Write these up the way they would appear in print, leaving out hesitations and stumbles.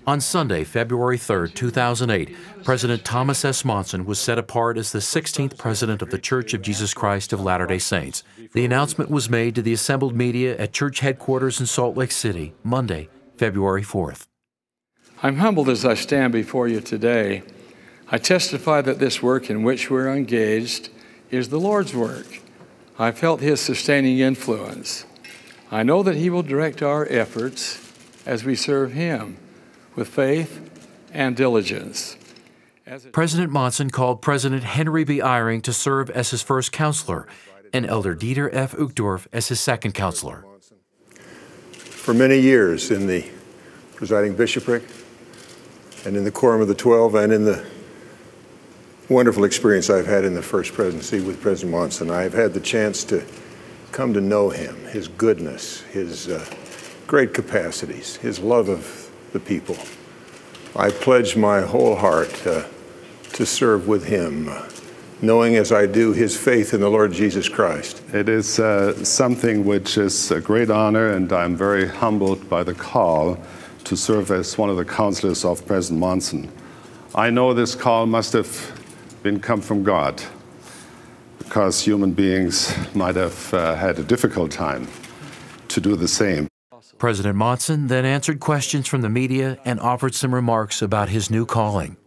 On Sunday, February 3, 2008, President Thomas S. Monson was set apart as the 16th President of the Church of Jesus Christ of Latter-day Saints. The announcement was made to the assembled media at church headquarters in Salt Lake City, Monday, February 4th. I'm humbled as I stand before you today. I testify that this work in which we're engaged is the Lord's work. I felt His sustaining influence. I know that He will direct our efforts as we serve Him with faith and diligence. President Monson called President Henry B. Eyring to serve as his first counselor and Elder Dieter F. Uchtdorf as his second counselor. For many years in the presiding bishopric and in the Quorum of the 12 and in the wonderful experience I've had in the First Presidency with President Monson, I've had the chance to come to know him, his goodness, his great capacities, his love of the people. I pledge my whole heart to serve with him, knowing as I do his faith in the Lord Jesus Christ. It is something which is a great honor, and I'm very humbled by the call to serve as one of the counselors of President Monson. I know this call must have come from God, because human beings might have had a difficult time to do the same. President Monson then answered questions from the media and offered some remarks about his new calling.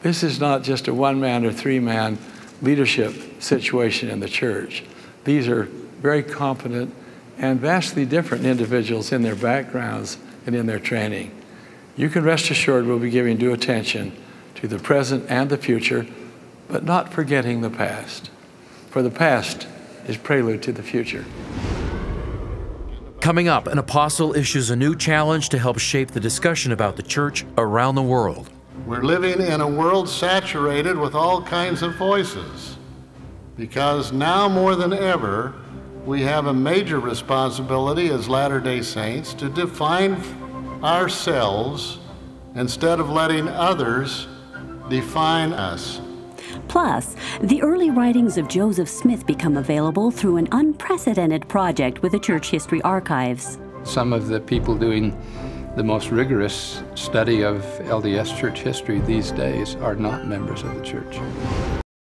This is not just a one-man or three-man leadership situation in the church. These are very competent and vastly different individuals in their backgrounds and in their training. You can rest assured we'll be giving due attention to the present and the future, but not forgetting the past. For the past is prelude to the future. Coming up, an apostle issues a new challenge to help shape the discussion about the church around the world. We're living in a world saturated with all kinds of voices, because now more than ever, we have a major responsibility as Latter-day Saints to define ourselves instead of letting others define us. Plus, the early writings of Joseph Smith become available through an unprecedented project with the Church History Archives. Some of the people doing the most rigorous study of LDS church history these days are not members of the church.